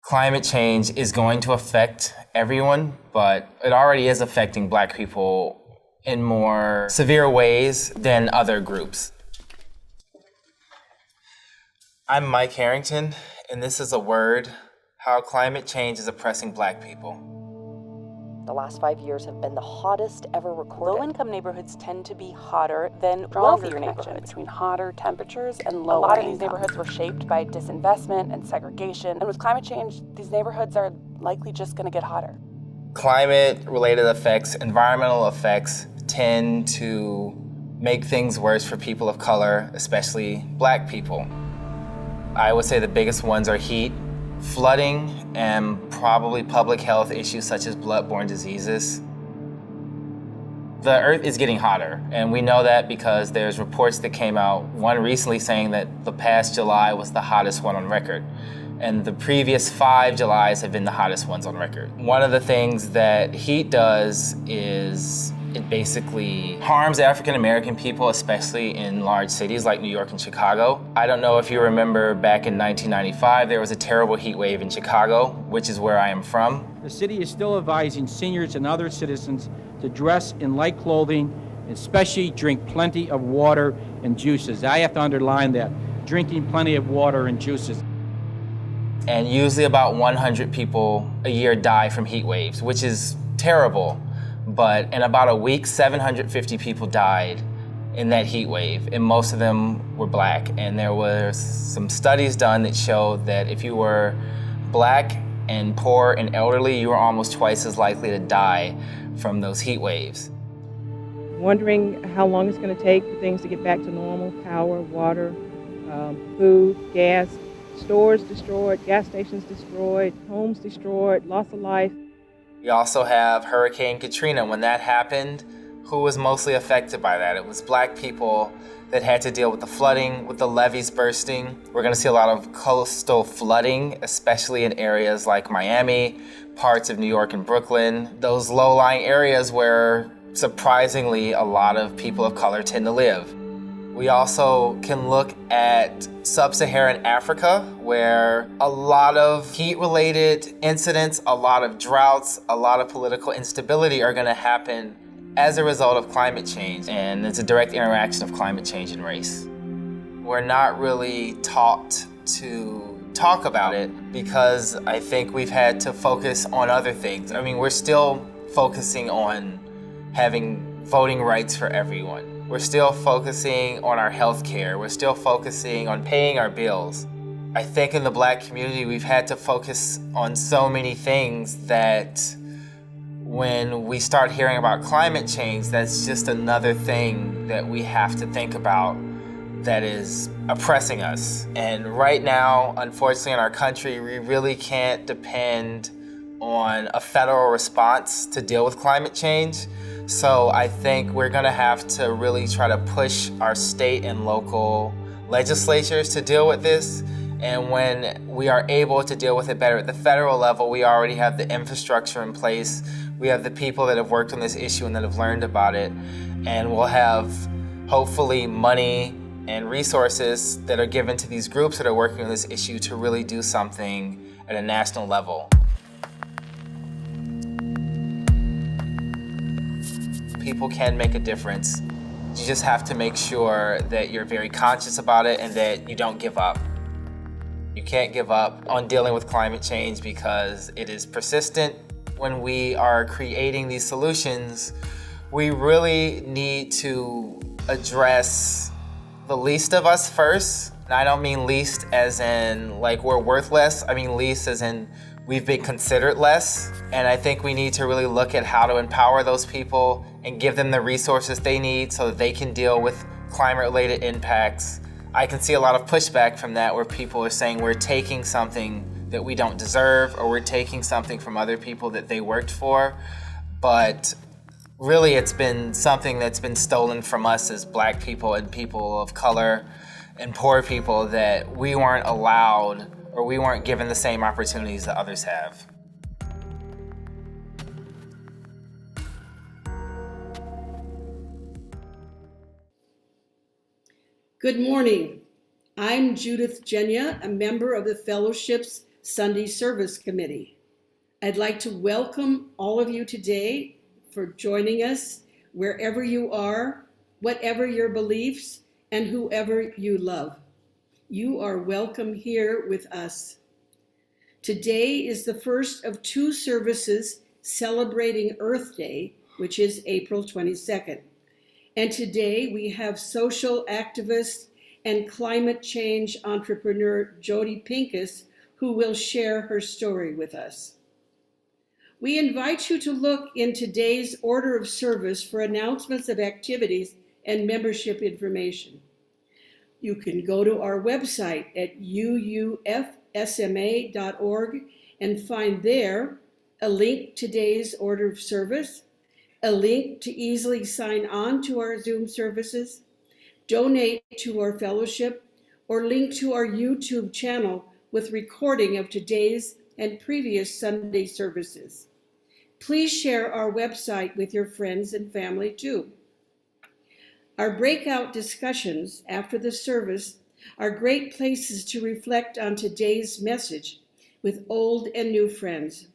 Climate change is going to affect everyone, but it already is affecting Black people in more severe ways than other groups. I'm Mike Harrington, and this is a word, how climate change is oppressing Black people. The last 5 years have been the hottest ever recorded. Low-income neighborhoods tend to be hotter than Stronger wealthier connection neighborhoods. between hotter temperatures and lower A lot of income. these neighborhoods were shaped by disinvestment and segregation. And with climate change, these neighborhoods are likely just going to get hotter. Climate-related effects, environmental effects, tend to make things worse for people of color, especially Black people. I would say the biggest ones are heat, flooding, and probably public health issues such as blood-borne diseases. The Earth is getting hotter, and we know that because there's reports that came out, one recently saying that the past July was the hottest one on record, and the previous 5 Julys have been the hottest ones on record. One of the things that heat does is it basically harms African American people, especially in large cities like New York and Chicago. I don't know if you remember back in 1995, there was a terrible heat wave in Chicago, which is where I am from. The city is still advising seniors and other citizens to dress in light clothing, especially drink plenty of water and juices. I have to underline that, drinking plenty of water and juices. And usually about 100 people a year die from heat waves, which is terrible. But in about a week, 750 people died in that heat wave, and most of them were Black. And there were some studies done that showed that if you were Black and poor and elderly, you were almost twice as likely to die from those heat waves. Wondering how long it's going to take for things to get back to normal: power, water, food, gas, stores destroyed, gas stations destroyed, homes destroyed, loss of life. We also have Hurricane Katrina. When that happened, who was mostly affected by that? It was Black people that had to deal with the flooding, with the levees bursting. We're gonna see a lot of coastal flooding, especially in areas like Miami, parts of New York and Brooklyn, those low-lying areas where surprisingly a lot of people of color tend to live. We also can look at sub-Saharan Africa, where a lot of heat-related incidents, a lot of droughts, a lot of political instability are gonna happen as a result of climate change. And it's a direct interaction of climate change and race. We're not really taught to talk about it because I think we've had to focus on other things. I mean, we're still focusing on having voting rights for everyone. We're still focusing on our health care. We're still focusing on paying our bills. I think in the Black community, we've had to focus on so many things that when we start hearing about climate change, that's just another thing that we have to think about that is oppressing us. And right now, unfortunately, in our country, we really can't depend on a federal response to deal with climate change. So I think we're gonna have to really try to push our state and local legislatures to deal with this. And when we are able to deal with it better at the federal level, we already have the infrastructure in place. We have the people that have worked on this issue and that have learned about it. And we'll have, hopefully, money and resources that are given to these groups that are working on this issue to really do something at a national level. People can make a difference. You just have to make sure that you're very conscious about it and that you don't give up. You can't give up on dealing with climate change because it is persistent. When we are creating these solutions, we really need to address the least of us first. And I don't mean least as in like we're worth less. I mean least as in we've been considered less. And I think we need to really look at how to empower those people and give them the resources they need so that they can deal with climate-related impacts. I can see a lot of pushback from that where people are saying we're taking something that we don't deserve or we're taking something from other people that they worked for. But really it's been something that's been stolen from us as Black people and people of color and poor people that we weren't allowed or we weren't given the same opportunities that others have. Good morning. I'm Judith Jenya, a member of the Fellowship's Sunday Service Committee. I'd like to welcome all of you today for joining us wherever you are, whatever your beliefs, and whoever you love. You are welcome here with us. Today is the first of two services celebrating Earth Day, which is April 22nd. And today we have social activist and climate change entrepreneur Jodi Pincus, who will share her story with us. We invite you to look in today's order of service for announcements of activities and membership information. You can go to our website at UUFSMA.org and find there a link to today's order of service, a link to easily sign on to our Zoom services, donate to our fellowship, or link to our YouTube channel with recording of today's and previous Sunday services. Please share our website with your friends and family too. Our breakout discussions after the service are great places to reflect on today's message with old and new friends.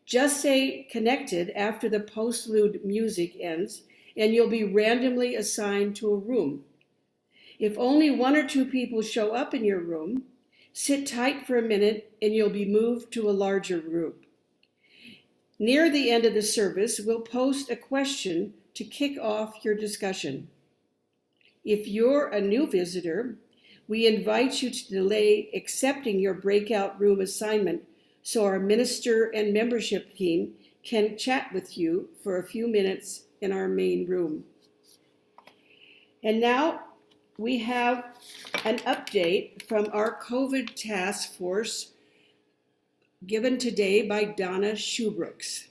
Just stay connected after the postlude music ends, and you'll be randomly assigned to a room. If only one or two people show up in your room, sit tight for a minute and you'll be moved to a larger group. Near the end of the service, we'll post a question to kick off your discussion. If you're a new visitor, we invite you to delay accepting your breakout room assignment so our minister and membership team can chat with you for a few minutes in our main room. And now we have an update from our COVID task force given today by Donna Shoebrooks.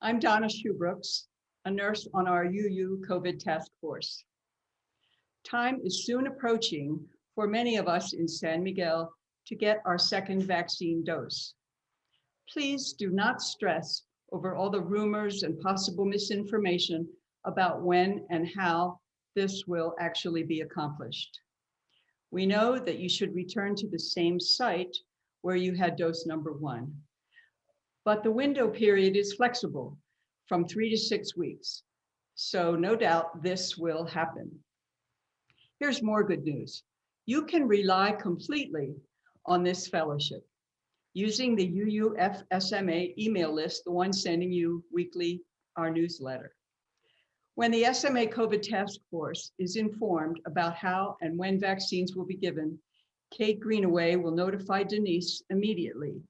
I'm Donna Shoebrooks, a nurse on our UU COVID task force. Time is soon approaching for many of us in San Miguel to get our second vaccine dose. Please do not stress over all the rumors and possible misinformation about when and how this will actually be accomplished. We know that you should return to the same site where you had dose number 1. But the window period is flexible from 3 to 6 weeks. So no doubt this will happen. Here's more good news. You can rely completely on this fellowship using the UUFSMA email list, the one sending you weekly our newsletter. When the SMA COVID task force is informed about how and when vaccines will be given, Kate Greenaway will notify Denise immediately,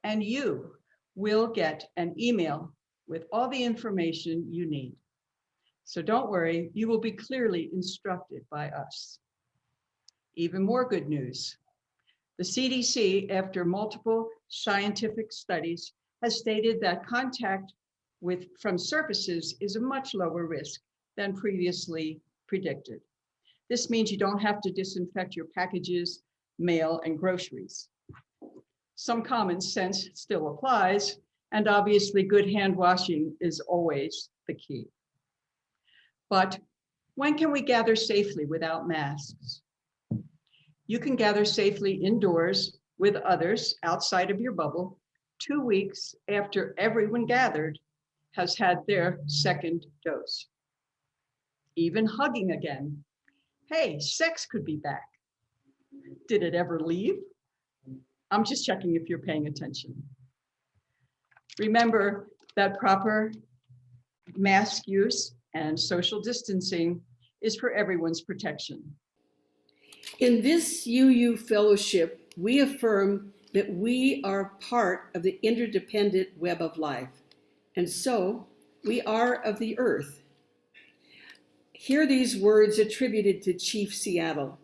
and you will get an email with all the information you need. So don't worry, you will be clearly instructed by us. Even more good news. The CDC, after multiple scientific studies, has stated that contact from surfaces is a much lower risk than previously predicted. This means you don't have to disinfect your packages, mail, and groceries. Some common sense still applies, and obviously good hand washing is always the key. But when can we gather safely without masks? You can gather safely indoors with others outside of your bubble 2 weeks after everyone gathered has had their second dose. Even hugging again. Hey, sex could be back. Did it ever leave? I'm just checking if you're paying attention. Remember that proper mask use and social distancing is for everyone's protection. In this UU fellowship, we affirm that we are part of the interdependent web of life, and so we are of the earth. Hear these words attributed to Chief Seattle.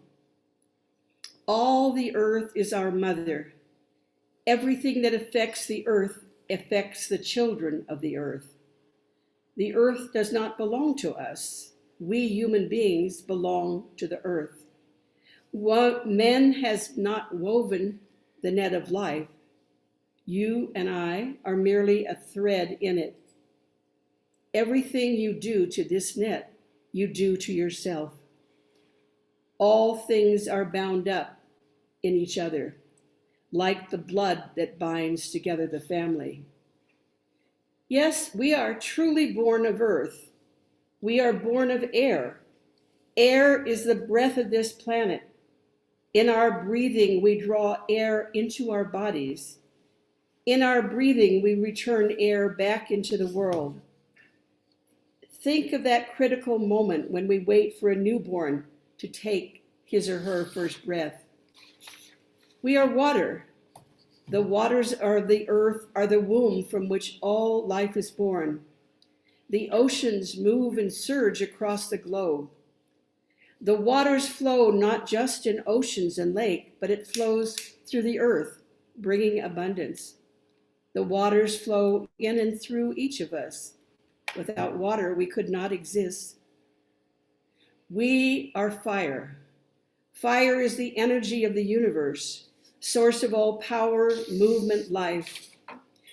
All the earth is our mother. Everything that affects the earth affects the children of the earth. The earth does not belong to us. We human beings belong to the earth. Man has not woven the net of life. You and I are merely a thread in it. Everything you do to this net, you do to yourself. All things are bound up in each other. like the blood that binds together the family. Yes, we are truly born of earth. We are born of air. Air is the breath of this planet. In our breathing, we draw air into our bodies. In our breathing, we return air back into the world. Think of that critical moment when we wait for a newborn to take his or her first breath. We are water. The waters of the earth are the womb from which all life is born. The oceans move and surge across the globe. The waters flow not just in oceans and lakes, but it flows through the earth, bringing abundance. The waters flow in and through each of us. Without water, we could not exist. We are fire. Fire is the energy of the universe, source of all power, movement, life.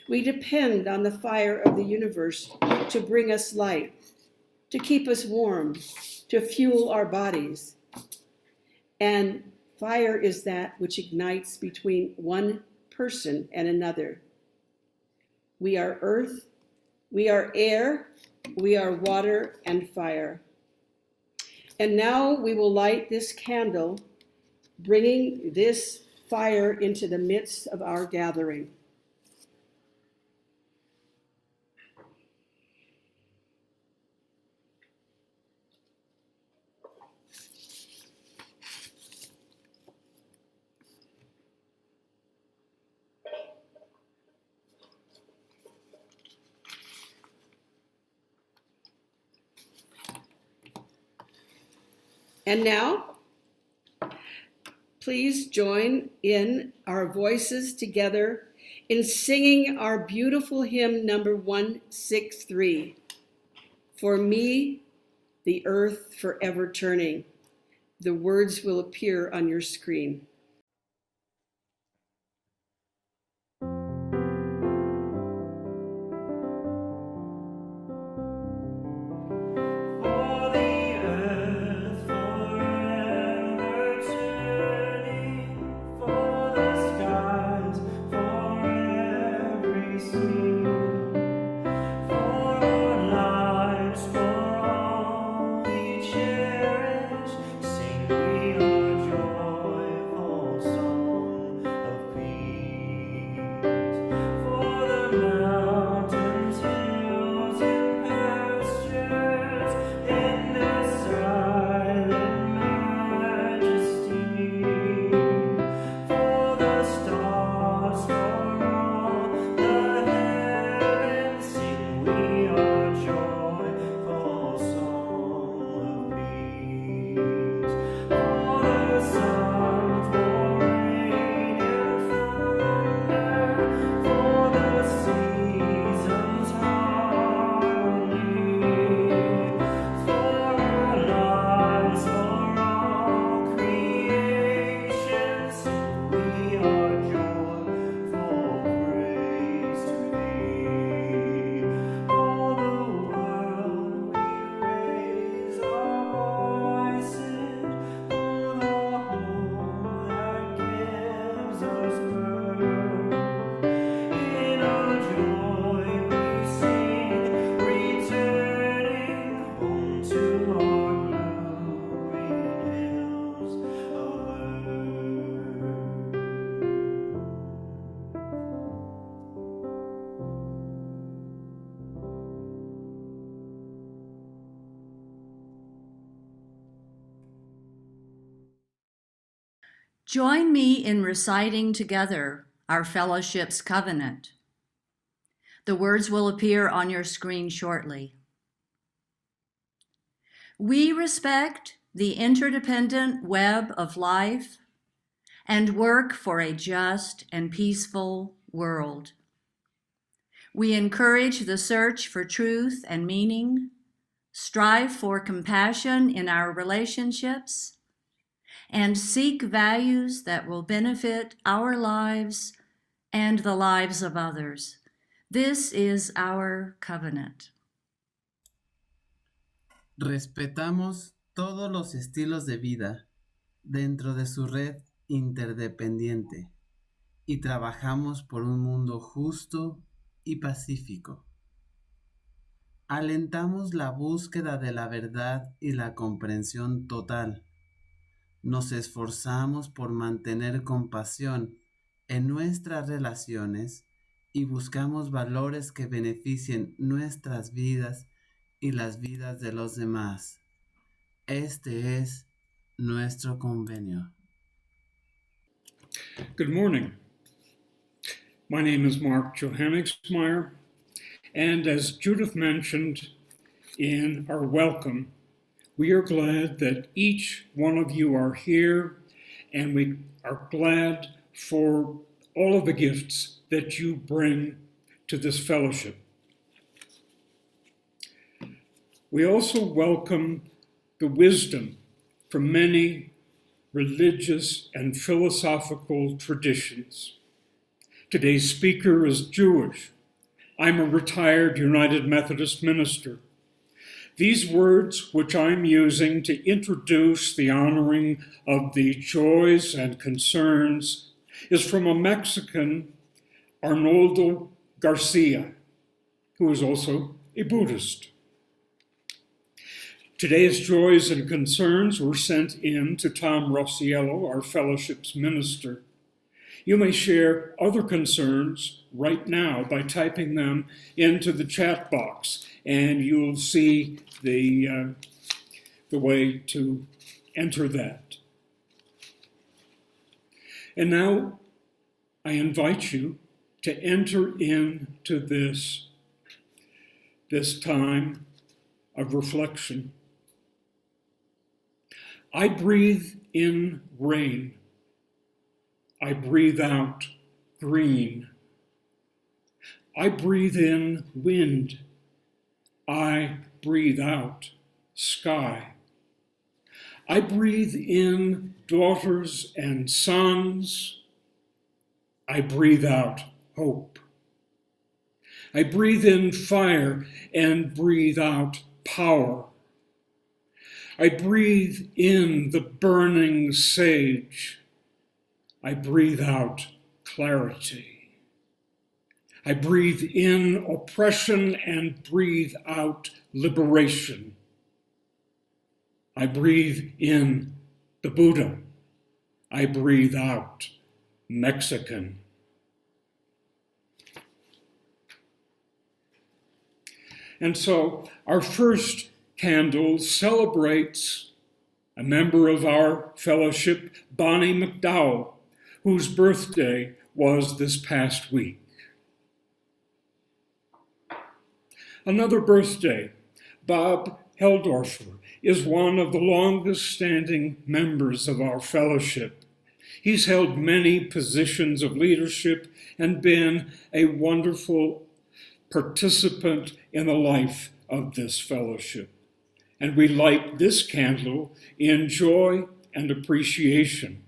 We depend on the fire of the universe to bring us light, to keep us warm, to fuel our bodies. And fire is that which ignites between one person and another. We are earth, we are air, we are water and fire. And now we will light this candle, bringing this fire into the midst of our gathering. And now, please join in our voices together in singing our beautiful hymn number 163, For Me, the Earth Forever Turning. The words will appear on your screen. Join me in reciting together our fellowship's covenant. The words will appear on your screen shortly. We respect the interdependent web of life and work for a just and peaceful world. We encourage the search for truth and meaning, strive for compassion in our relationships, and seek values that will benefit our lives and the lives of others. This is our covenant. Respetamos todos los estilos de vida dentro de su red interdependiente y trabajamos por un mundo justo y pacífico. Alentamos la búsqueda de la verdad y la comprensión total. Nos esforzamos por mantener compasión en nuestras relaciones y buscamos valores que beneficien nuestras vidas y las vidas de los demás. Este es nuestro convenio. Good morning. My name is Mark Johaningsmeir, and as Judith mentioned in our welcome, we are glad that each one of you are here, and we are glad for all of the gifts that you bring to this fellowship. We also welcome the wisdom from many religious and philosophical traditions. Today's speaker is Jewish. I'm a retired United Methodist minister. These words, which I'm using to introduce the honoring of the joys and concerns, is from a Mexican, Arnoldo Garcia, who is also a Buddhist. Today's joys and concerns were sent in to Tom Rossiello, our fellowship's minister. You may share other concerns right now by typing them into the chat box, and you'll see the way to enter that. And now I invite you to enter into this time of reflection. I breathe in rain. I breathe out green. I breathe in wind. I breathe out sky. I breathe in daughters and sons. I breathe out hope. I breathe in fire and breathe out power. I breathe in the burning sage. I breathe out clarity. I breathe in oppression and breathe out liberation. I breathe in the Buddha. I breathe out Mexican. And so our first candle celebrates a member of our fellowship, Bonnie McDowell, whose birthday was this past week. Another birthday, Bob Heldorfer, is one of the longest-standing members of our fellowship. He's held many positions of leadership and been a wonderful participant in the life of this fellowship. And we light this candle in joy and appreciation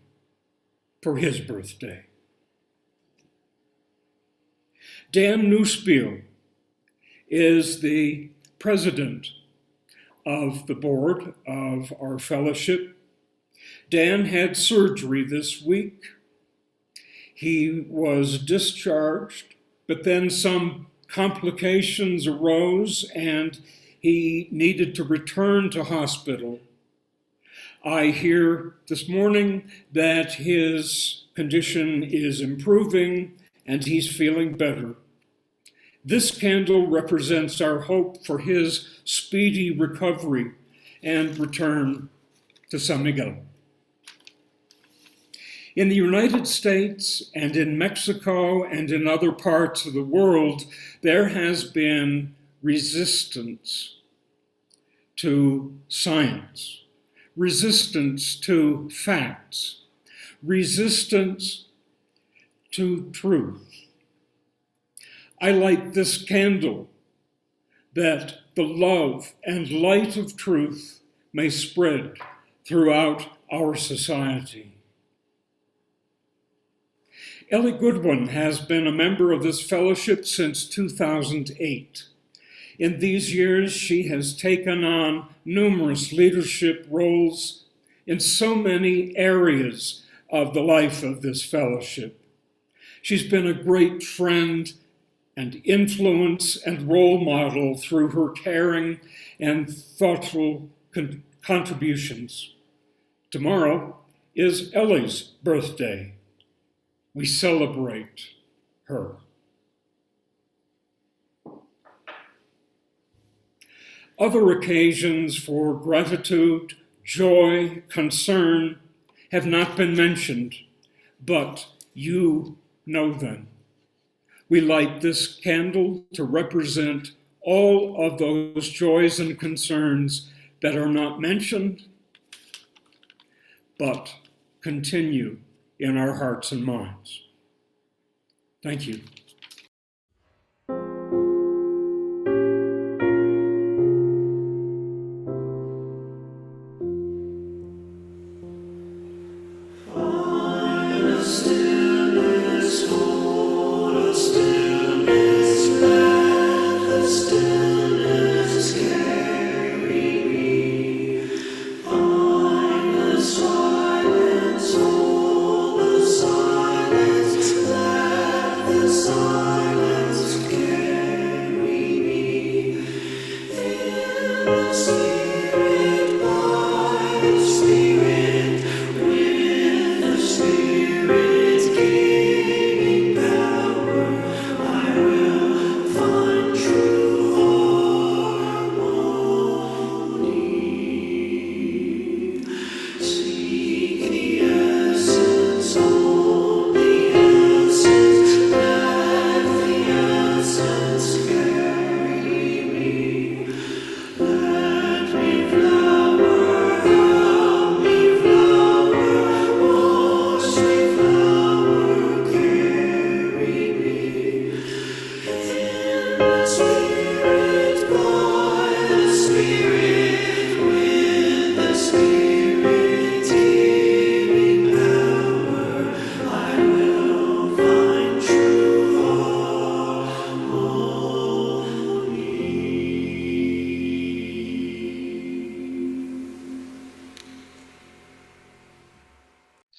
for his birthday. Dan Neuspiel is the president of the board of our fellowship. Dan had surgery this week. He was discharged, but then some complications arose and he needed to return to hospital. I hear this morning that his condition is improving and he's feeling better. This candle represents our hope for his speedy recovery and return to San Miguel. In the United States and in Mexico and in other parts of the world, there has been resistance to science, resistance to facts, resistance to truth. I light this candle that the love and light of truth may spread throughout our society. Ellie Goodwin has been a member of this fellowship since 2008. In these years, she has taken on numerous leadership roles in so many areas of the life of this fellowship. She's been a great friend and influence and role model through her caring and thoughtful contributions. Tomorrow is Ellie's birthday. We celebrate her. Other occasions for gratitude, joy, concern have not been mentioned, but you know them. We light this candle to represent all of those joys and concerns that are not mentioned, but continue in our hearts and minds. Thank you.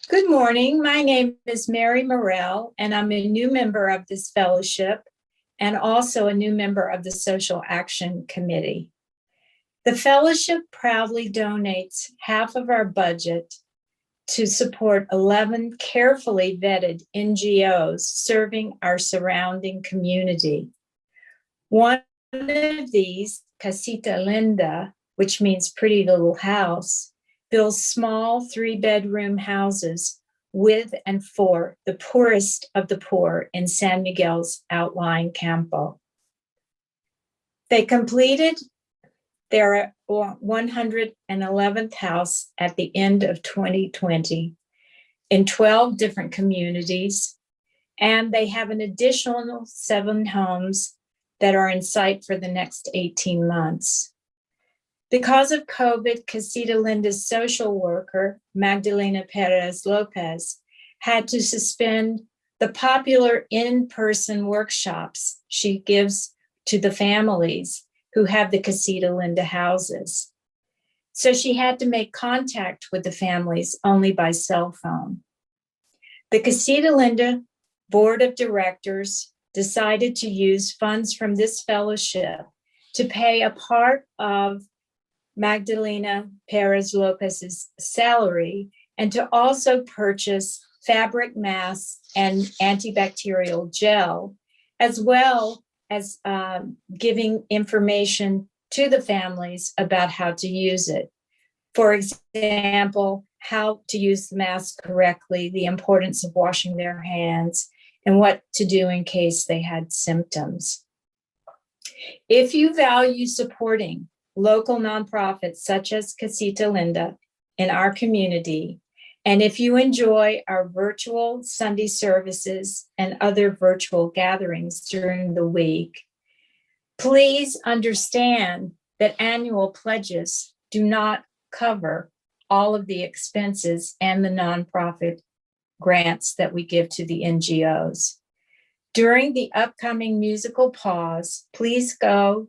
Good morning. My name is Mary Morrell, and I'm a new member of this fellowship and also a new member of the Social Action Committee. The fellowship proudly donates half of our budget to support 11 carefully vetted NGOs serving our surrounding community. One of these, Casita Linda, which means pretty little house, builds small 3-bedroom houses with and for the poorest of the poor in San Miguel's outlying campo. They completed their 111th house at the end of 2020 in 12 different communities, and they have an additional 7 homes that are in sight for the next 18 months. Because of COVID, Casita Linda's social worker, Magdalena Perez Lopez, had to suspend the popular in-person workshops she gives to the families who have the Casita Linda houses. So she had to make contact with the families only by cell phone. The Casita Linda Board of Directors decided to use funds from this fellowship to pay a part of Magdalena Perez Lopez's salary and to also purchase fabric masks and antibacterial gel, as well as giving information to the families about how to use it. For example, how to use the mask correctly, the importance of washing their hands, and what to do in case they had symptoms. If you value supporting local nonprofits such as Casita Linda in our community, and if you enjoy our virtual Sunday services and other virtual gatherings during the week, please understand that annual pledges do not cover all of the expenses and the nonprofit grants that we give to the NGOs. During the upcoming musical pause, please go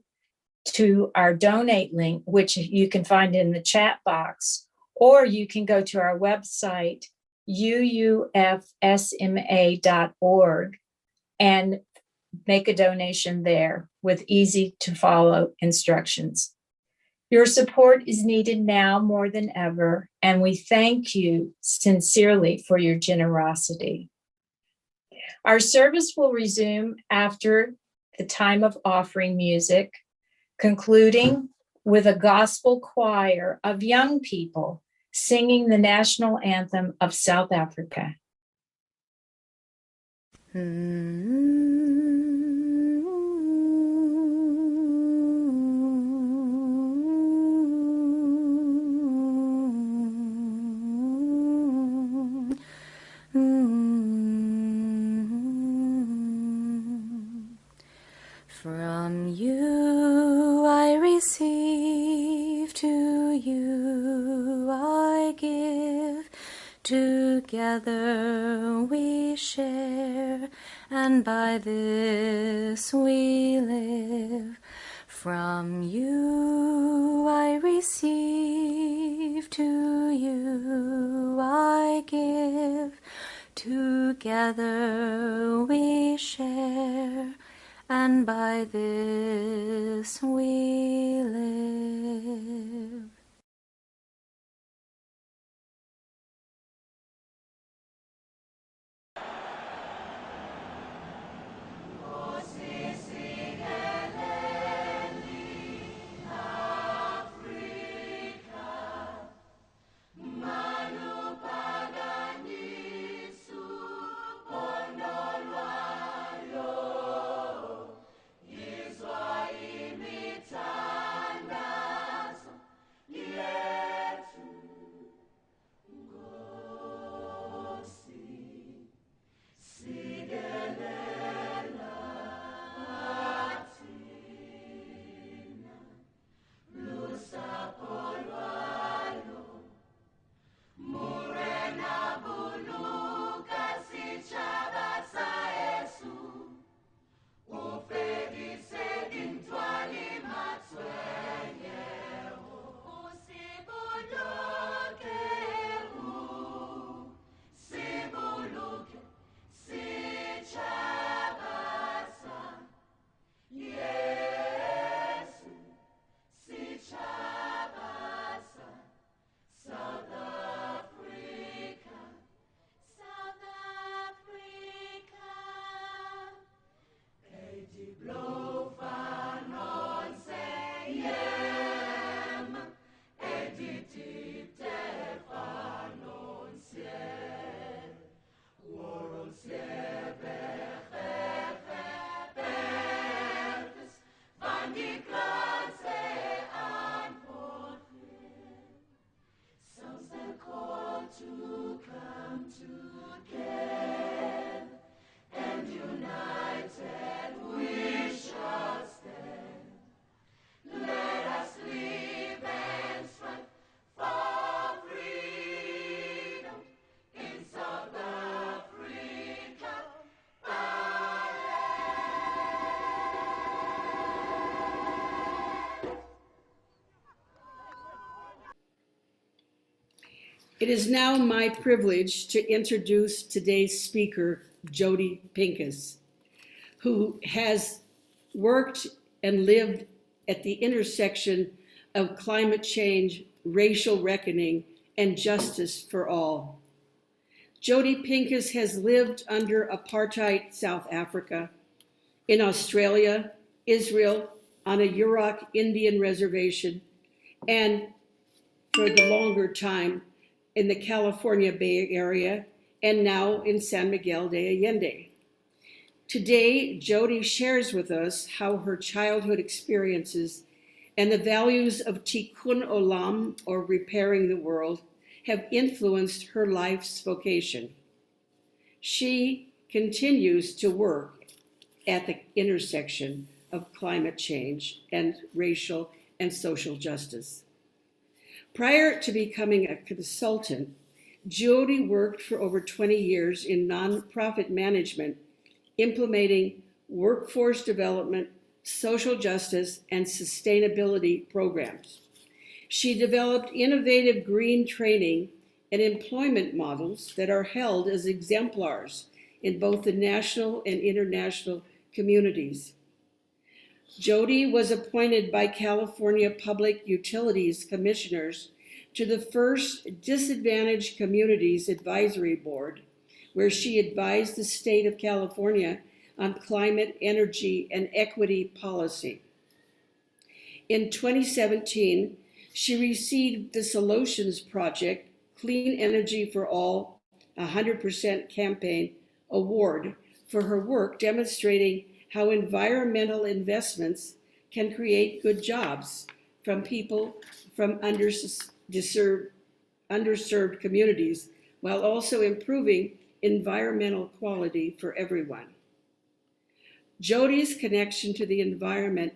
to our donate link, which you can find in the chat box, or you can go to our website UUFSMA.org and make a donation there with easy to follow instructions. Your support is needed now more than ever, and we thank you sincerely for your generosity. Our service will resume after the time of offering music, concluding with a gospel choir of young people singing the national anthem of South Africa. From you I receive, to you I give. Together we share, and by this we live. From you I receive, to you I give. Together we share, and by this we live. It is now my privilege to introduce today's speaker, Jodi Pincus, who has worked and lived at the intersection of climate change, racial reckoning, and justice for all. Jodi Pincus has lived under apartheid South Africa, in Australia, Israel, on a Yurok Indian reservation, and for the longer time in the California Bay Area, and now in San Miguel de Allende. Today, Jodi shares with us how her childhood experiences and the values of tikkun olam, or repairing the world, have influenced her life's vocation. She continues to work at the intersection of climate change and racial and social justice. Prior to becoming a consultant, Jodi worked for over 20 years in nonprofit management, implementing workforce development, social justice, and sustainability programs. She developed innovative green training and employment models that are held as exemplars in both the national and international communities. Jodi was appointed by California Public Utilities Commissioners to the first Disadvantaged Communities Advisory Board, where she advised the state of California on climate, energy, and equity policy. In 2017, she received the Solutions Project Clean Energy for All 100% Campaign Award for her work demonstrating how environmental investments can create good jobs from people from underserved communities, while also improving environmental quality for everyone. Jodi's connection to the environment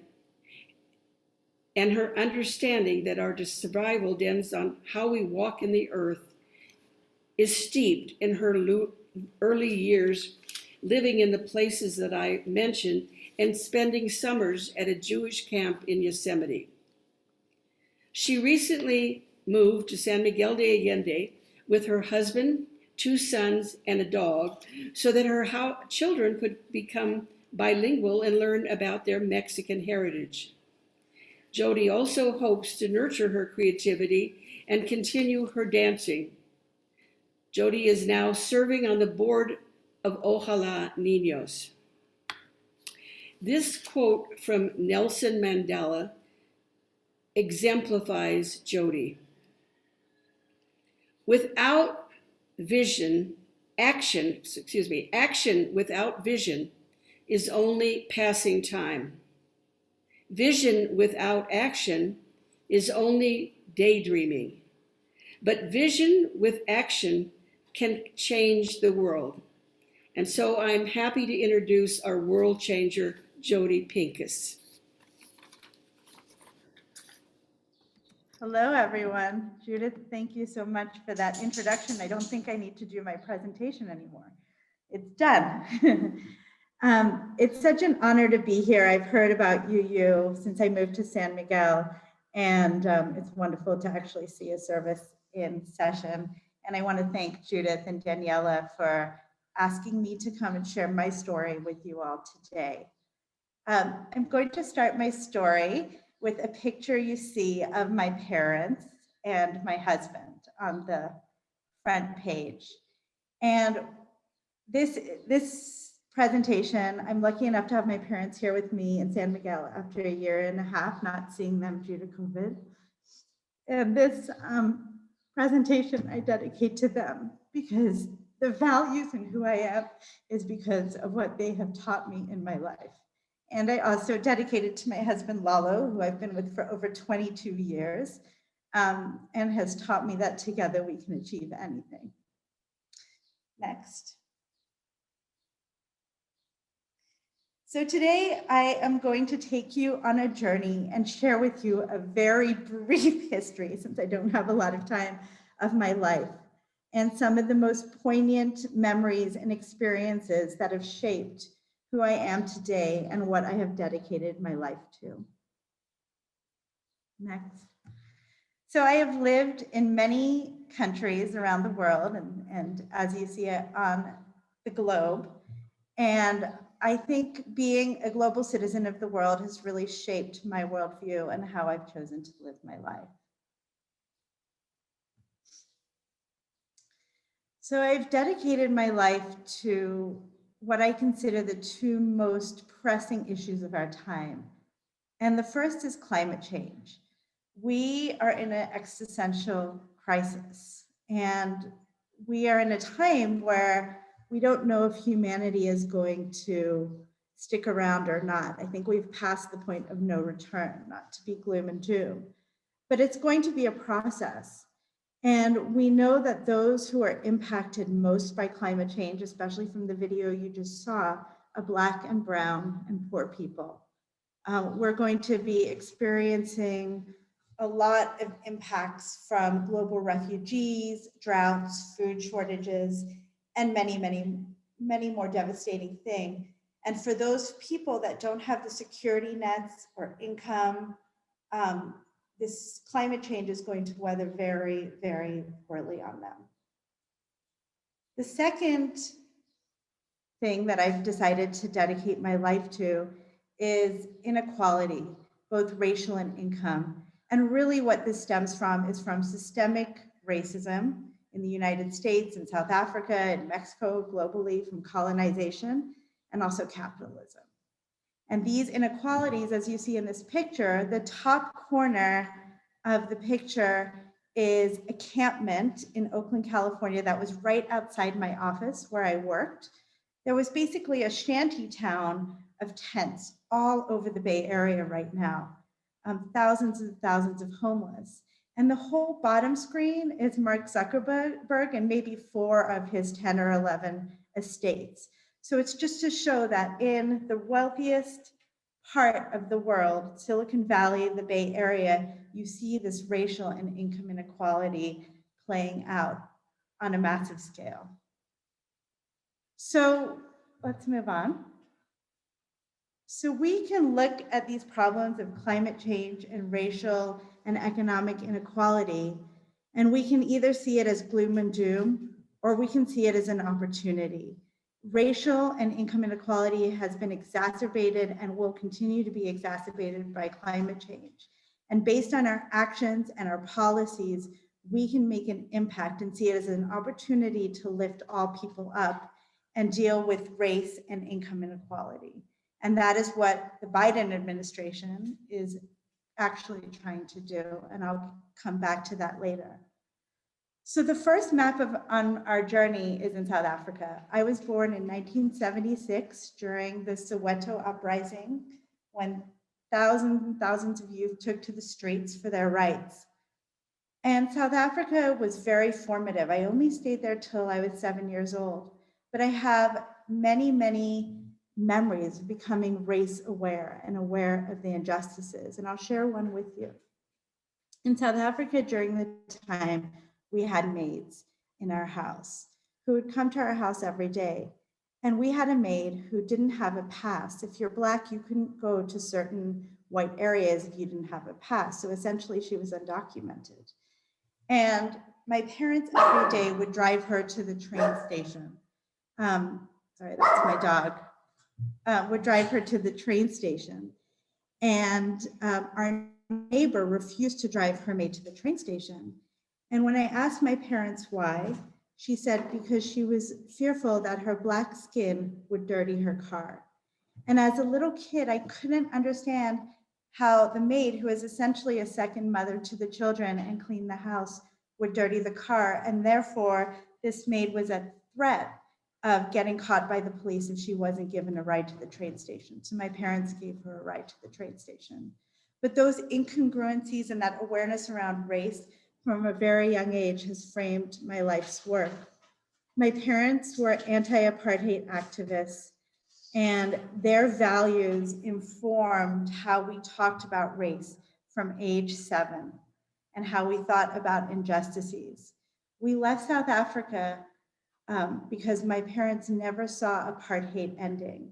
and her understanding that our survival depends on how we walk in the earth is steeped in her early years living in the places that I mentioned and spending summers at a Jewish camp in Yosemite. She recently moved to San Miguel de Allende with her husband, 2 sons, and a dog, so that her children could become bilingual and learn about their Mexican heritage. Jodi also hopes to nurture her creativity and continue her dancing. Jodi is now serving on the board of Ojalá Niños. This quote from Nelson Mandela exemplifies Jodi. Action without vision is only passing time. Vision without action is only daydreaming. But vision with action can change the world. And so I'm happy to introduce our world changer, Jodi Pincus. Hello, everyone. Judith, thank you so much for that introduction. I don't think I need to do my presentation anymore. It's done. It's such an honor to be here. I've heard about UU since I moved to San Miguel, and it's wonderful to actually see a service in session. And I want to thank Judith and Daniela for asking me to come and share my story with you all today. I'm going to start my story with a picture you see of my parents and my husband on the front page. And this presentation, I'm lucky enough to have my parents here with me in San Miguel after 1.5 years not seeing them due to COVID. And this presentation I dedicate to them because the values and who I am is because of what they have taught me in my life. And I also dedicate it to my husband, Lalo, who I've been with for over 22 years, and has taught me that together we can achieve anything. Next. So today I am going to take you on a journey and share with you a very brief history, since I don't have a lot of time, of my life and some of the most poignant memories and experiences that have shaped who I am today and what I have dedicated my life to. Next. So I have lived in many countries around the world and as you see it on the globe. And I think being a global citizen of the world has really shaped my worldview and how I've chosen to live my life. So I've dedicated my life to what I consider the 2 most pressing issues of our time. And the first is climate change. We are in an existential crisis, and we are in a time where we don't know if humanity is going to stick around or not. I think we've passed the point of no return, not to be gloom and doom, but it's going to be a process. And we know that those who are impacted most by climate change, especially from the video you just saw, are Black and brown and poor people. We're going to be experiencing a lot of impacts from global refugees, droughts, food shortages, and many more devastating things. And for those people that don't have the security nets or income, this climate change is going to weather very, very poorly on them. The second thing that I've decided to dedicate my life to is inequality, both racial and income. And really what this stems from is from systemic racism in the United States and South Africa and Mexico, globally, from colonization, and also capitalism. And these inequalities, as you see in this picture, the top corner of the picture is a campment in Oakland, California, that was right outside my office where I worked. There was basically a shanty town of tents all over the Bay Area right now, thousands and thousands of homeless. And the whole bottom screen is Mark Zuckerberg and maybe 4 of his 10 or 11 estates. So it's just to show that in the wealthiest part of the world, Silicon Valley, the Bay Area, you see this racial and income inequality playing out on a massive scale. So let's move on. So we can look at these problems of climate change and racial and economic inequality, and we can either see it as gloom and doom, or we can see it as an opportunity. Racial and income inequality has been exacerbated and will continue to be exacerbated by climate change. And based on our actions and our policies, we can make an impact and see it as an opportunity to lift all people up and deal with race and income inequality. And that is what the Biden administration is actually trying to do. And I'll come back to that later. So the first map on our journey is in South Africa. I was born in 1976 during the Soweto uprising, when thousands and thousands of youth took to the streets for their rights. And South Africa was very formative. I only stayed there till I was 7 years old, but I have many, many memories of becoming race aware and aware of the injustices. And I'll share one with you. In South Africa during the time, we had maids in our house who would come to our house every day. And we had a maid who didn't have a pass. If you're Black, you couldn't go to certain white areas if you didn't have a pass. So essentially she was undocumented. And my parents every day would drive her to the train station. Sorry, that's my dog. Would drive her to the train station. And our neighbor refused to drive her maid to the train station. And when I asked my parents why, she said because she was fearful that her Black skin would dirty her car. And as a little kid, I couldn't understand how the maid, who is essentially a second mother to the children and clean the house, would dirty the car. And therefore, this maid was at threat of getting caught by the police if she wasn't given a ride to the train station. So my parents gave her a ride to the train station. But those incongruencies and that awareness around race from a very young age has framed my life's work. My parents were anti-apartheid activists, and their values informed how we talked about race from age 7 and how we thought about injustices. We left South Africa because my parents never saw apartheid ending.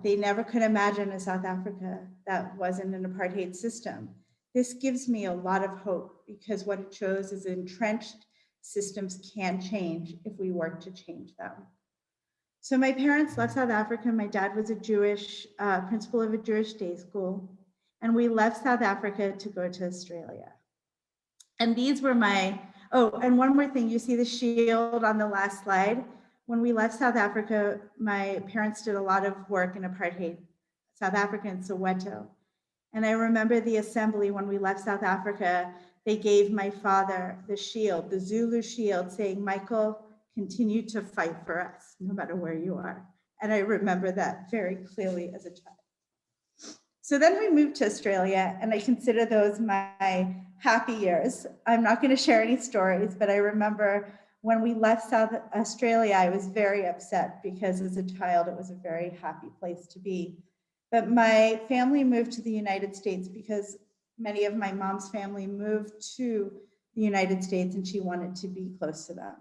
They never could imagine a South Africa that wasn't an apartheid system. This gives me a lot of hope because what it shows is entrenched systems can change if we work to change them. So my parents left South Africa. My dad was a Jewish principal of a Jewish day school, and we left South Africa to go to Australia. And these were my, oh, and one more thing, you see the shield on the last slide. When we left South Africa, my parents did a lot of work in apartheid, South Africa and Soweto. And I remember the assembly when we left South Africa, they gave my father the shield, the Zulu shield, saying, Michael, continue to fight for us, no matter where you are. And I remember that very clearly as a child. So then we moved to Australia, and I consider those my happy years. I'm not going to share any stories, but I remember when we left South Australia, I was very upset because as a child, it was a very happy place to be. But my family moved to the United States because many of my mom's family moved to the United States and she wanted to be close to them.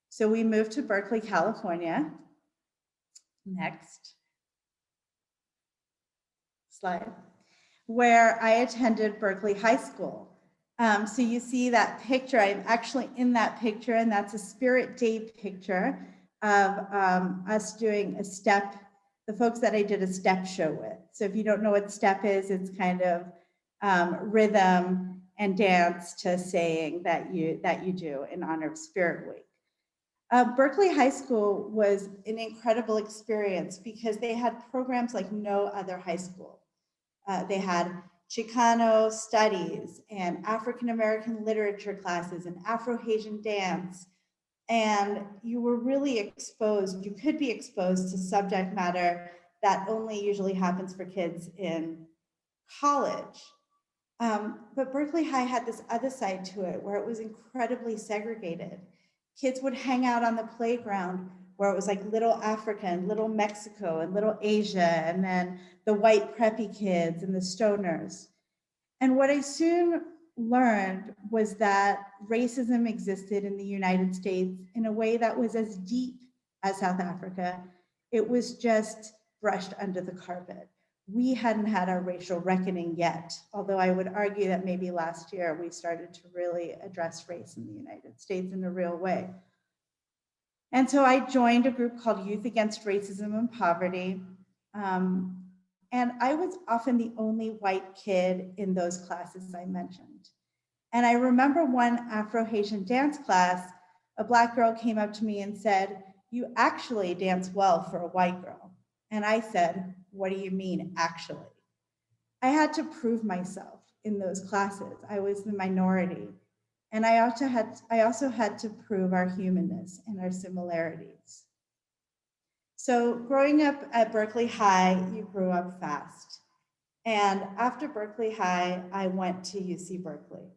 So we moved to Berkeley, California. Next slide. where I attended Berkeley High School. So you see that picture, I'm actually in that picture, and that's a Spirit Day picture of us doing a step, the folks that I did a step show with. So if you don't know what step is, it's kind of rhythm and dance to saying that you do in honor of Spirit Week. Berkeley High School was an incredible experience because they had programs like no other high school. They had Chicano studies and African American literature classes and Afro-Haitian dance. And you were really exposed, you could be exposed to subject matter that only usually happens for kids in college. But Berkeley High had this other side to it where it was incredibly segregated. Kids would hang out on the playground where it was like little Africa and little Mexico and little Asia, and then the white preppy kids and the stoners. And what I soon learned was that racism existed in the United States in a way that was as deep as South Africa. It was just brushed under the carpet. We hadn't had our racial reckoning yet, although I would argue that maybe last year we started to really address race in the United States in a real way. And so I joined a group called Youth Against Racism and Poverty. And I was often the only white kid in those classes I mentioned. And I remember one Afro-Haitian dance class, a Black girl came up to me and said, "You actually dance well for a white girl." And I said, "What do you mean, actually?" I had to prove myself in those classes. I was the minority. And I also had to prove our humanness and our similarities. So growing up at Berkeley High, you grew up fast. And after Berkeley High, I went to UC Berkeley,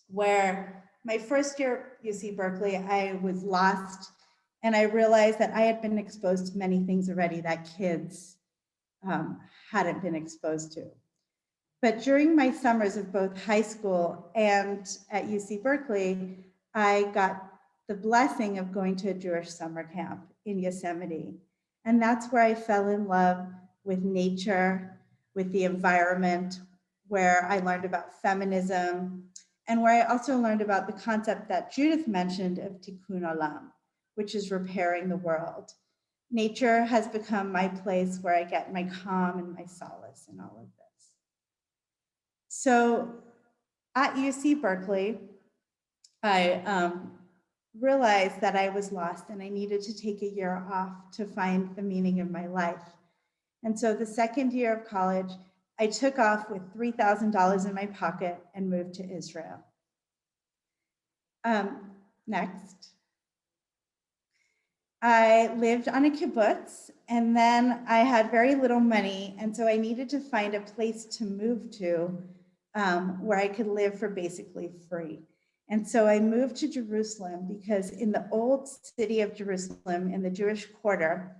where my first year at UC Berkeley, I was lost. And I realized that I had been exposed to many things already that kids hadn't been exposed to. But during my summers of both high school and at UC Berkeley, I got the blessing of going to a Jewish summer camp in Yosemite. And that's where I fell in love with nature, with the environment, where I learned about feminism, and where I also learned about the concept that Judith mentioned of tikkun olam, which is repairing the world. Nature has become my place where I get my calm and my solace in all of this. So at UC Berkeley, I realized that I was lost and I needed to take a year off to find the meaning of my life. And so the second year of college, I took off with $3,000 in my pocket and moved to Israel. Next. I lived on a kibbutz, and then I had very little money, and so I needed to find a place to move to where I could live for basically free. And so I moved to Jerusalem because in the old city of Jerusalem, in the Jewish quarter,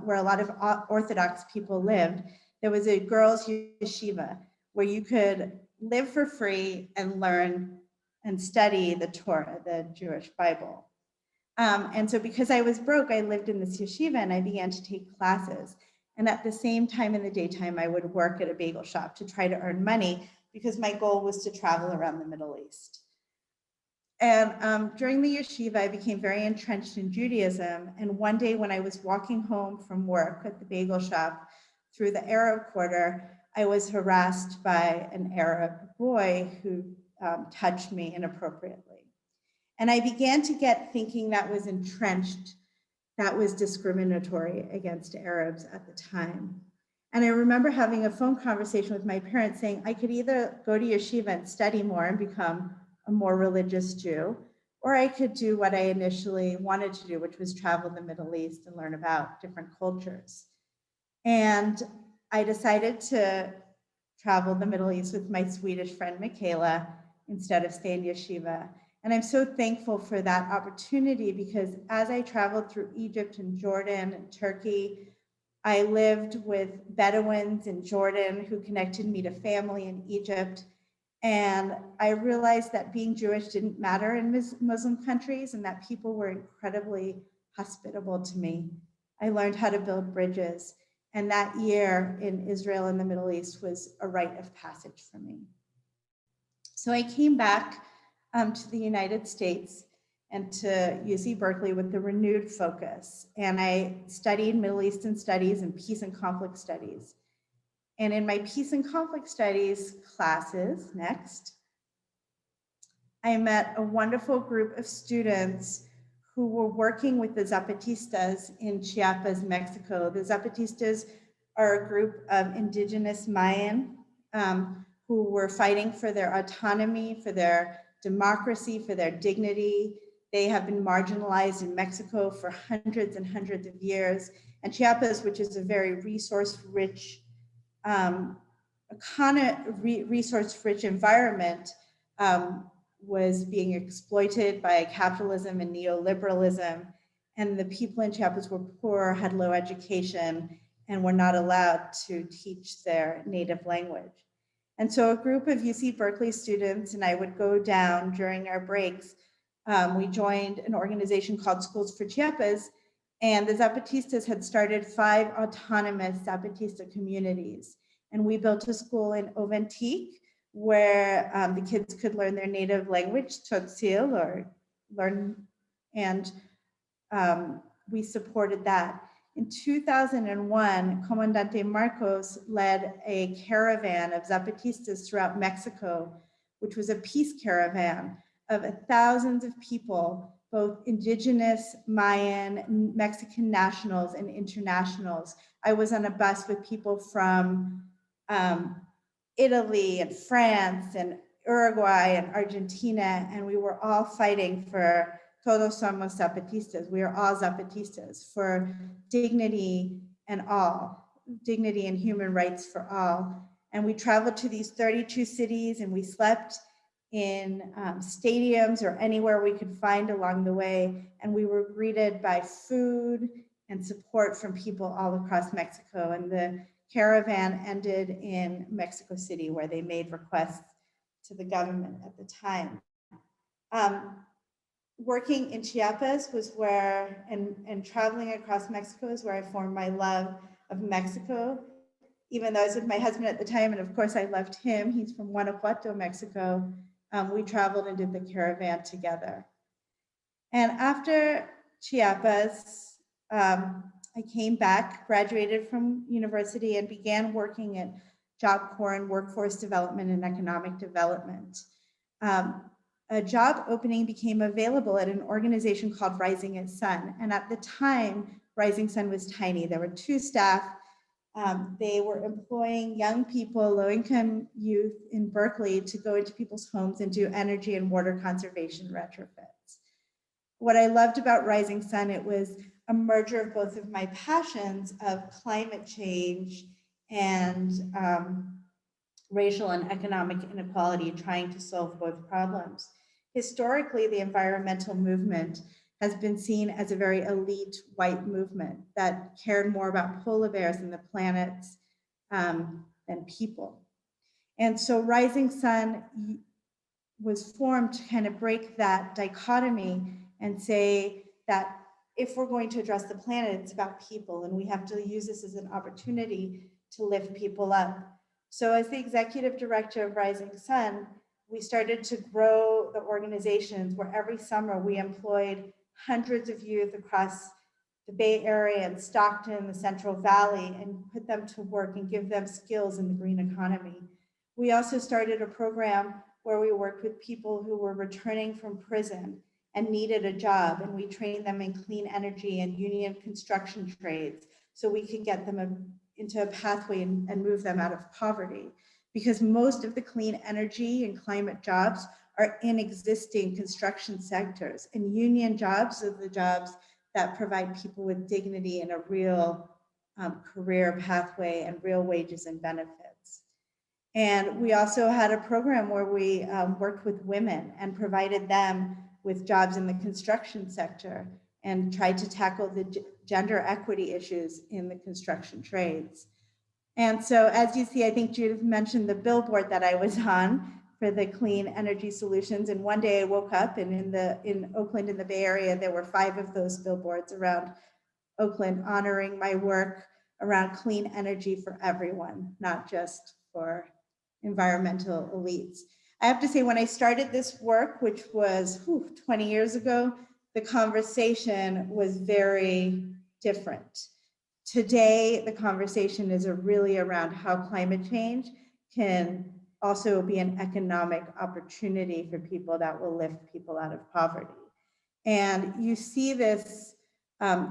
where a lot of Orthodox people lived, there was a girls' yeshiva where you could live for free and learn and study the Torah, the Jewish Bible. And so because I was broke, I lived in this yeshiva and I began to take classes. And at the same time in the daytime, I would work at a bagel shop to try to earn money because my goal was to travel around the Middle East. And during the yeshiva, I became very entrenched in Judaism. And one day when I was walking home from work at the bagel shop through the Arab quarter, I was harassed by an Arab boy who touched me inappropriately. And I began to get thinking that was entrenched, that was discriminatory against Arabs at the time. And I remember having a phone conversation with my parents saying I could either go to yeshiva and study more and become a more religious Jew, or I could do what I initially wanted to do, which was travel the Middle East and learn about different cultures. And I decided to travel the Middle East with my Swedish friend, Michaela, instead of stay in yeshiva. And I'm so thankful for that opportunity because as I traveled through Egypt and Jordan and Turkey, I lived with Bedouins in Jordan who connected me to family in Egypt. And I realized that being Jewish didn't matter in Muslim countries and that people were incredibly hospitable to me. I learned how to build bridges. And that year in Israel and the Middle East was a rite of passage for me. So I came back to the United States and to UC Berkeley with a renewed focus. And I studied Middle Eastern studies and peace and conflict studies. And in my peace and conflict studies classes, next, I met a wonderful group of students who were working with the Zapatistas in Chiapas, Mexico. The Zapatistas are a group of indigenous Mayan who were fighting for their autonomy, for their democracy, for their dignity. They have been marginalized in Mexico for hundreds and hundreds of years. And Chiapas, which is a very resource-rich environment, was being exploited by capitalism and neoliberalism. And the people in Chiapas were poor, had low education, and were not allowed to teach their native language. And so a group of UC Berkeley students and I would go down during our breaks. We joined an organization called Schools for Chiapas, and the Zapatistas had started 5 autonomous Zapatista communities. And we built a school in Oventique where the kids could learn their native language, Tzotzil, or learn, and we supported that. In 2001, Comandante Marcos led a caravan of Zapatistas throughout Mexico, which was a peace caravan of thousands of people, both indigenous, Mayan, Mexican nationals, and internationals. I was on a bus with people from Italy and France and Uruguay and Argentina, and we were all fighting for todos somos Zapatistas. We are all Zapatistas for dignity and human rights for all. And we traveled to these 32 cities and we slept in stadiums or anywhere we could find along the way. And we were greeted by food and support from people all across Mexico. And the caravan ended in Mexico City, where they made requests to the government at the time. Working in Chiapas was where, and traveling across Mexico is where I formed my love of Mexico, even though I was with my husband at the time, and of course I loved him. He's from Guanajuato, Mexico. We traveled and did the caravan together. And after Chiapas, I came back, graduated from university, and began working at Job Corps and workforce development and economic development. A job opening became available at an organization called Rising Sun. And at the time, Rising Sun was tiny. There were 2 staff. They were employing young people, low-income youth in Berkeley to go into people's homes and do energy and water conservation retrofits. What I loved about Rising Sun, it was a merger of both of my passions of climate change and racial and economic inequality, trying to solve both problems. Historically, the environmental movement has been seen as a very elite white movement that cared more about polar bears and the planets than people. And so Rising Sun was formed to kind of break that dichotomy and say that if we're going to address the planet, it's about people, and we have to use this as an opportunity to lift people up. So as the executive director of Rising Sun, we started to grow the organizations where every summer we employed hundreds of youth across the Bay Area and Stockton, the Central Valley, and put them to work and give them skills in the green economy. We also started a program where we worked with people who were returning from prison and needed a job, and we trained them in clean energy and union construction trades so we could get them into a pathway and move them out of poverty. Because most of the clean energy and climate jobs are in existing construction sectors, and union jobs are the jobs that provide people with dignity and a real career pathway and real wages and benefits. And we also had a program where we worked with women and provided them with jobs in the construction sector and tried to tackle the gender equity issues in the construction trades. And so as you see, I think Judith mentioned the billboard that I was on for the clean energy solutions. And one day I woke up and in Oakland, in the Bay Area, there were 5 of those billboards around Oakland honoring my work around clean energy for everyone, not just for environmental elites. I have to say, when I started this work, which was 20 years ago, the conversation was very different. Today, the conversation is really around how climate change can also be an economic opportunity for people that will lift people out of poverty. And you see this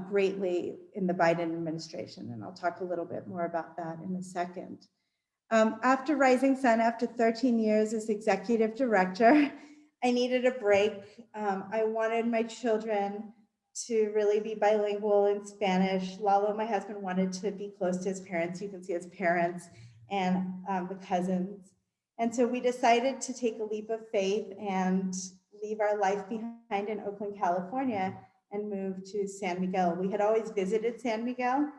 greatly in the Biden administration, and I'll talk a little bit more about that in a second. After Rising Sun, after 13 years as executive director, I needed a break. I wanted my children to really be bilingual in Spanish. Lalo, my husband, wanted to be close to his parents. You can see his parents and the cousins. And so we decided to take a leap of faith and leave our life behind in Oakland, California, and move to San Miguel. We had always visited San Miguel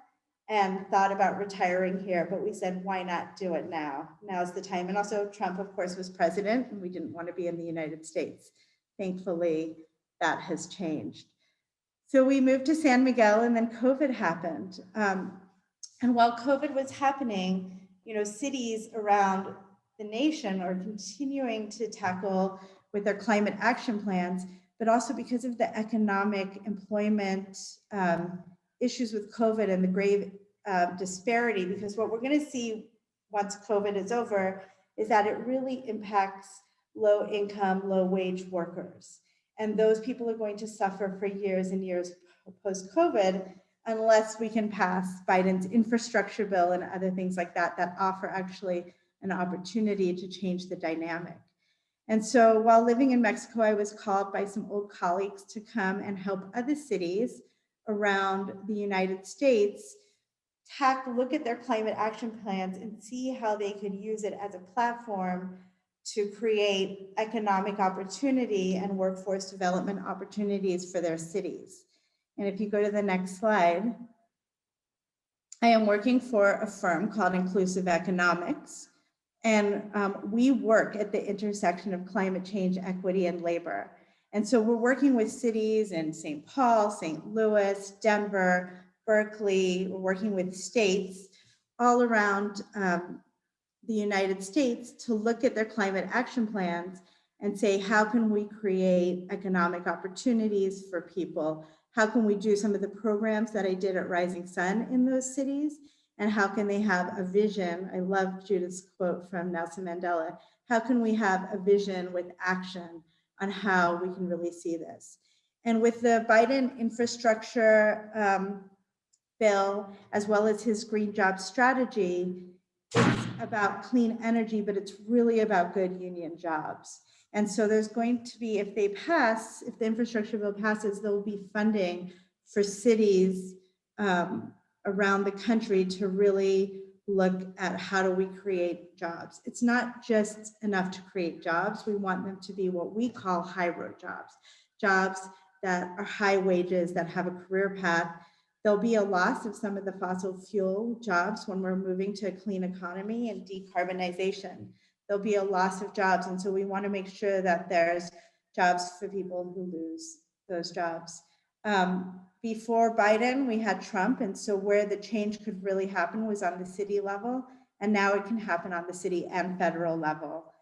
and thought about retiring here, but we said, why not do it now? Now's the time. And also Trump, of course, was president, and we didn't want to be in the United States. Thankfully, that has changed. So we moved to San Miguel, and then COVID happened. And while COVID was happening, cities around the nation are continuing to tackle with their climate action plans, but also because of the economic employment issues with COVID and the grave disparity, because what we're going to see once COVID is over is that it really impacts low income, low wage workers. And those people are going to suffer for years and years post-COVID unless we can pass Biden's infrastructure bill and other things like that that offer actually an opportunity to change the dynamic. And so while living in Mexico, I was called by some old colleagues to come and help other cities around the United States look at their climate action plans and see how they could use it as a platform to create economic opportunity and workforce development opportunities for their cities. And if you go to the next slide, I am working for a firm called Inclusive Economics. And we work at the intersection of climate change, equity, and labor. And so we're working with cities in St. Paul, St. Louis, Denver, Berkeley. We're working with states all around the United States to look at their climate action plans and say, how can we create economic opportunities for people? How can we do some of the programs that I did at Rising Sun in those cities? And how can they have a vision? I love Judith's quote from Nelson Mandela. How can we have a vision with action on how we can really see this? And with the Biden infrastructure bill, as well as his green job strategy, it's about clean energy, but it's really about good union jobs. And so there's going to be, if the infrastructure bill passes, there will be funding for cities around the country to really look at how do we create jobs. It's not just enough to create jobs. We want them to be what we call high road jobs, jobs that are high wages, that have a career path. There'll be a loss of some of the fossil fuel jobs when we're moving to a clean economy and decarbonization. There'll be a loss of jobs. And so we want to make sure that there's jobs for people who lose those jobs. Before Biden, we had Trump. And so where the change could really happen was on the city level. And now it can happen on the city and federal level.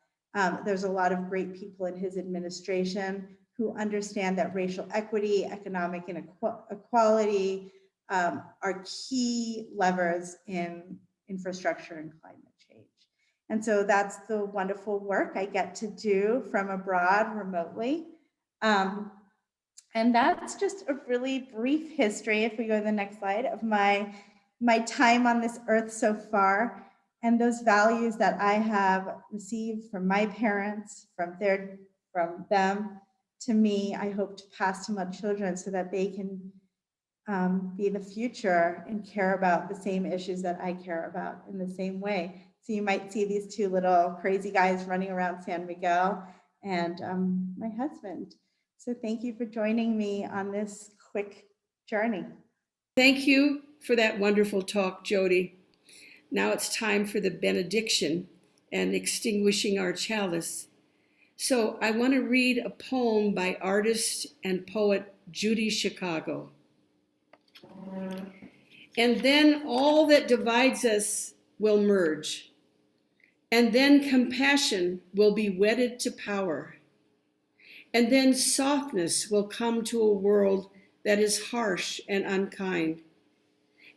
There's a lot of great people in his administration who understand that racial equity, economic inequality are key levers in infrastructure and climate change. And so that's the wonderful work I get to do from abroad remotely. And that's just a really brief history, if we go to the next slide, of my time on this earth so far, and those values that I have received from my parents, from them to me. I hope to pass to my children so that they can be the future and care about the same issues that I care about in the same way. So you might see these two little crazy guys running around San Miguel and my husband. So thank you for joining me on this quick journey. Thank you for that wonderful talk, Jodi. Now it's time for the benediction and extinguishing our chalice. So I want to read a poem by artist and poet Judy Chicago. And then all that divides us will merge. And then compassion will be wedded to power. And then softness will come to a world that is harsh and unkind.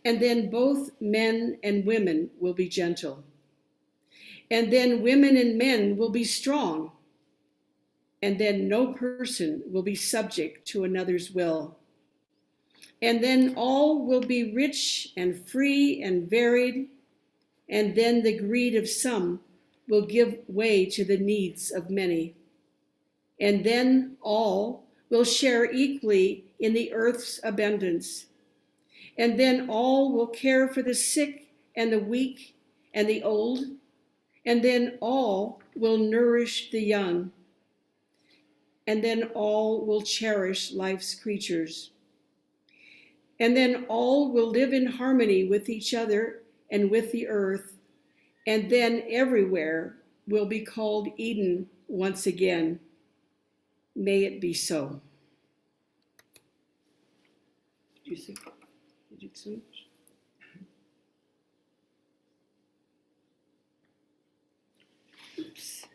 And then both men and women will be gentle. And then women and men will be strong. And then no person will be subject to another's will. And then all will be rich and free and varied. And then the greed of some will give way to the needs of many. And then all will share equally in the earth's abundance. And then all will care for the sick and the weak and the old. And then all will nourish the young. And then all will cherish life's creatures. And then all will live in harmony with each other and with the earth. And then everywhere will be called Eden once again. May it be so. Did you see? Did you see? Oops.